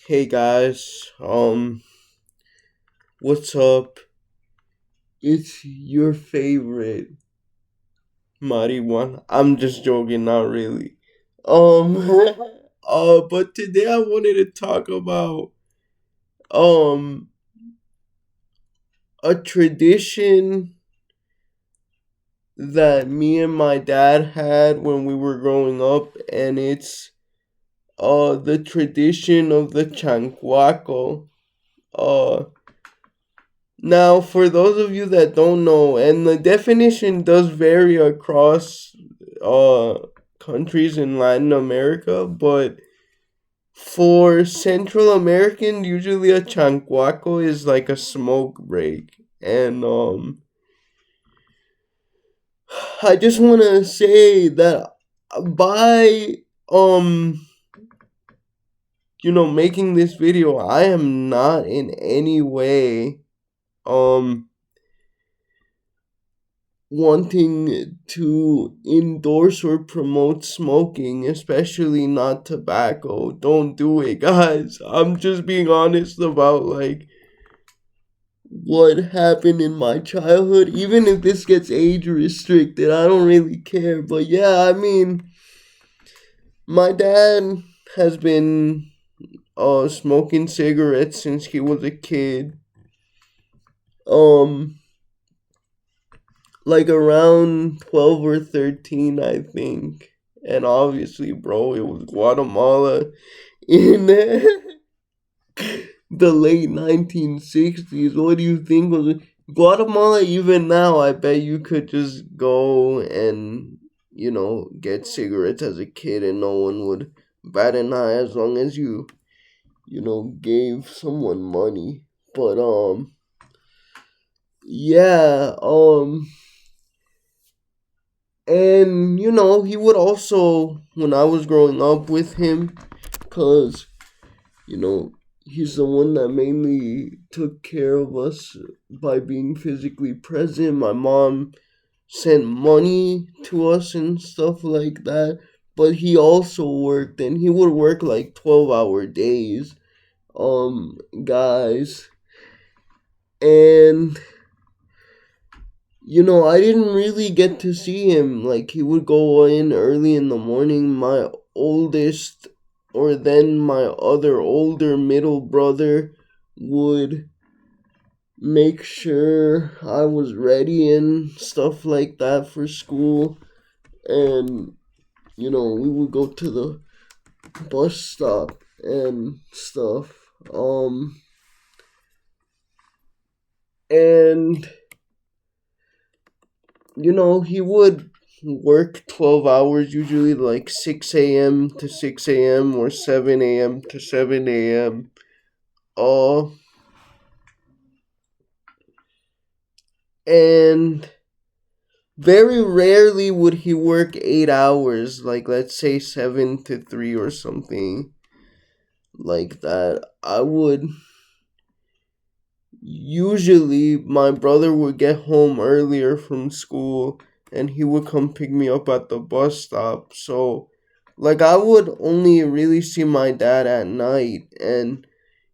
Hey guys, what's up? It's your favorite Marijuana. I'm just joking, not really. Um, but today I wanted to talk about um a tradition that me and my dad had when we were growing up, and it's the tradition of the Chancuaco. Uh, Now, for those of you that don't know, and the definition does vary across uh countries in Latin America, but for Central American, usually a chancuaco is like a smoke break. And I just want to say that by um making this video, I am not in any way um wanting to endorse or promote smoking, especially not tobacco. Don't do it, guys. I'm just being honest about like what happened in my childhood. Even if this gets age restricted, I don't really care. But yeah, I mean, my dad has been smoking cigarettes since he was a kid. Um like around 12 or 13, I think. And obviously, bro, it was Guatemala in the late 1960s. What do you think was Guatemala? Even now, I bet you could just go and, get cigarettes as a kid and no one would bat an eye as long as you gave someone money. But, yeah, and he would also, when I was growing up with him, because you know he's the one that mainly took care of us by being physically present. My mom sent money to us and stuff like that, but he also worked, and he would work like 12-hour days, guys. And I didn't really get to see him. Like, he would go in early in the morning. My oldest, or then my other older middle brother, would make sure I was ready and stuff like that for school. And, we would go to the bus stop and stuff. And he would work 12 hours, usually like 6 a.m. to 6 a.m. or 7 a.m. to 7 a.m. Uh, and very rarely would he work 8 hours, like let's say 7 to 3 or something like that. I would usually, my brother would get home earlier from school and he would come pick me up at the bus stop. So, like, I would only really see my dad at night. And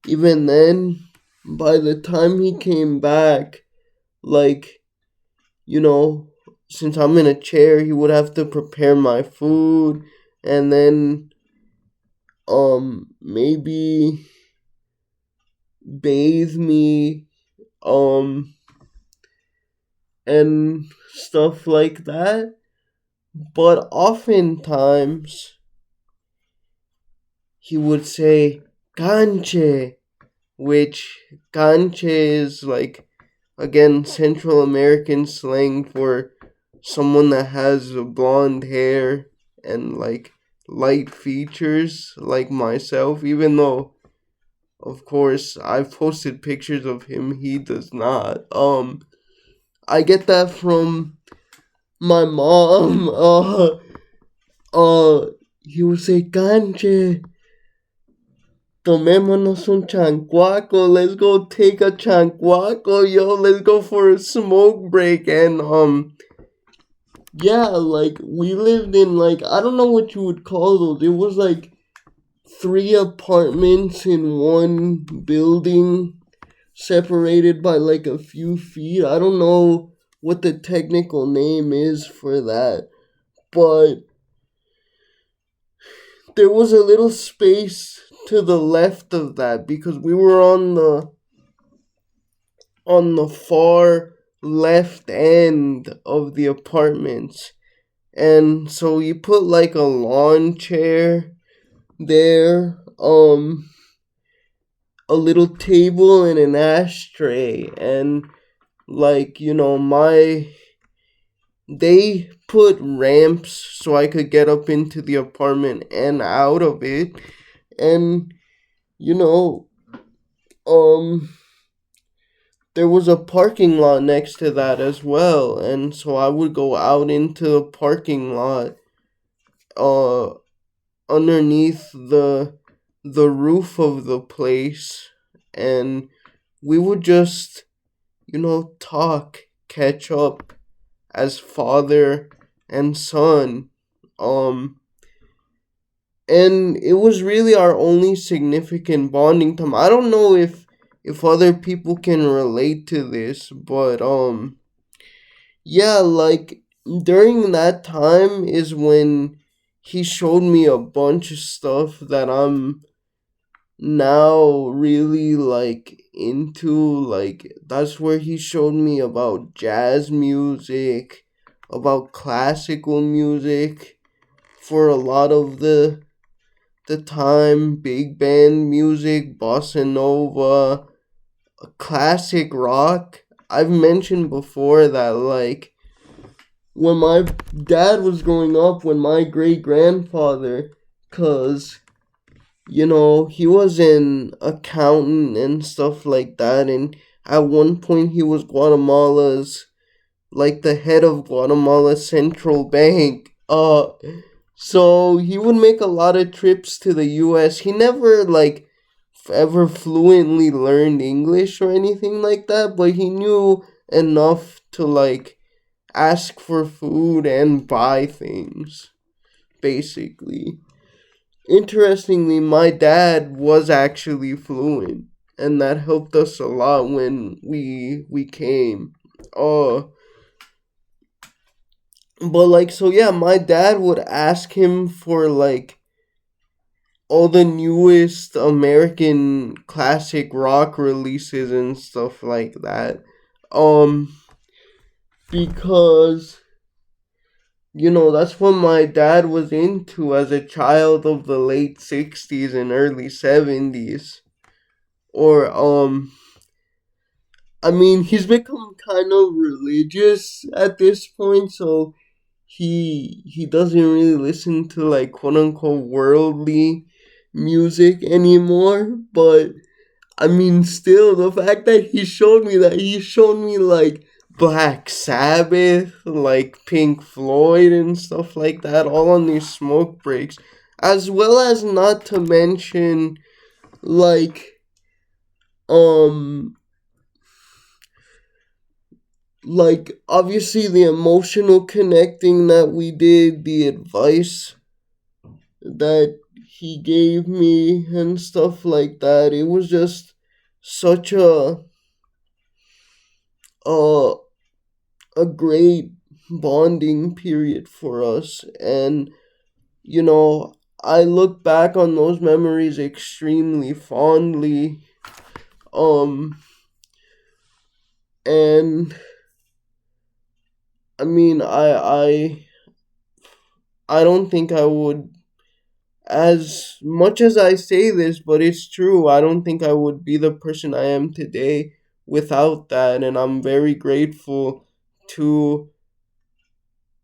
even then, by the time he came back, like, you know, since I'm in a chair, he would have to prepare my food and then, maybe bathe me, um, and stuff like that. But oftentimes he would say canche, which canche is like, again, Central American slang for someone that has blonde hair and like light features like myself, even though of course I've posted pictures of him, he does not. I get that from my mom. He would say, Canche, tomémonos un chancuaco. Let's go take a chancuaco, yo. Let's go for a smoke break. And, yeah, like, we lived in, like, I don't know what you would call those. It was like three apartments in one building separated by like a few feet. I don't know what the technical name is for that, but there was a little space to the left of that because we were on the far left end of the apartments. And so you put like a lawn chair there, a little table and an ashtray, and like, my they put ramps so I could get up into the apartment and out of it. And you know, um there was a parking lot next to that as well, and so I would go out into the parking lot, uh underneath the roof of the place, and we would just, talk, catch up as father and son. And it was really our only significant bonding time. I don't know if other people can relate to this, but yeah, like during that time is when he showed me a bunch of stuff that I'm now really like into. Like that's where he showed me about jazz music, about classical music for a lot of the time, big band music, bossa nova, classic rock. I've mentioned before that like when my dad was growing up, when my great grandfather, cause he was an accountant and stuff like that, and at one point he was Guatemala's, like the head of Guatemala's central bank. So he would make a lot of trips to the US. He never like ever fluently learned English or anything like that, but he knew enough to like ask for food and buy things, basically. Interestingly, my dad was actually fluent, and that helped us a lot when we came. Uh but like, so yeah, my dad would ask him for like all the newest American classic rock releases and stuff like that. Um because that's what my dad was into as a child of the late 60s and early 70s. Or I mean, he's become kind of religious at this point, so he doesn't really listen to like quote unquote worldly music anymore. But I mean, still, the fact that he showed me like Black Sabbath, like Pink Floyd and stuff like that, all on these smoke breaks, as well as not to mention like um obviously the emotional connecting that we did, the advice that he gave me and stuff like that. It was just such a a great bonding period for us. And you know I look back on those memories extremely fondly. Um and I mean, I don't think I would, as much as I say this, but it's true. I don't think I would be the person I am today without that, and I'm very grateful to,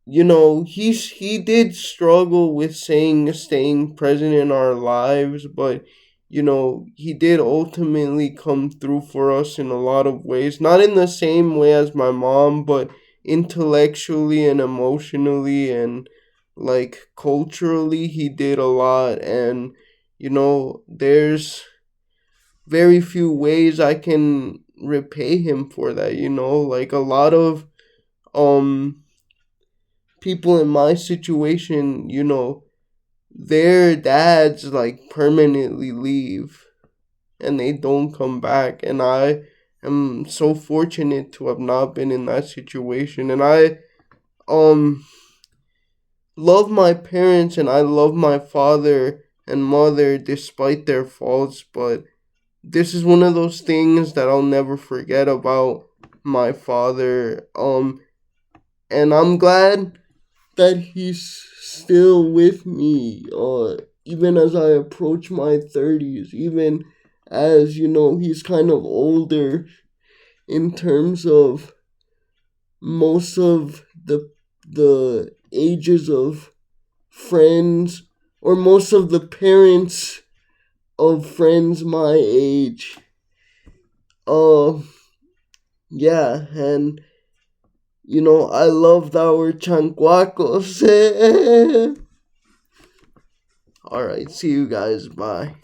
he did struggle with saying staying present in our lives, but he did ultimately come through for us in a lot of ways. Not in the same way as my mom, but intellectually and emotionally and like culturally he did a lot. And there's very few ways I can repay him for that. Like a lot of um people in my situation, their dads like permanently leave and they don't come back. And I am so fortunate to have not been in that situation. And I um love my parents and I love my father and mother despite their faults, but this is one of those things that I'll never forget about my father. And I'm glad that he's still with me, even as I approach my 30s, even as, he's kind of older in terms of most of the ages of friends, or most of the parents of friends my age. Uh yeah, and I loved our chancuacos. All right, see you guys. Bye.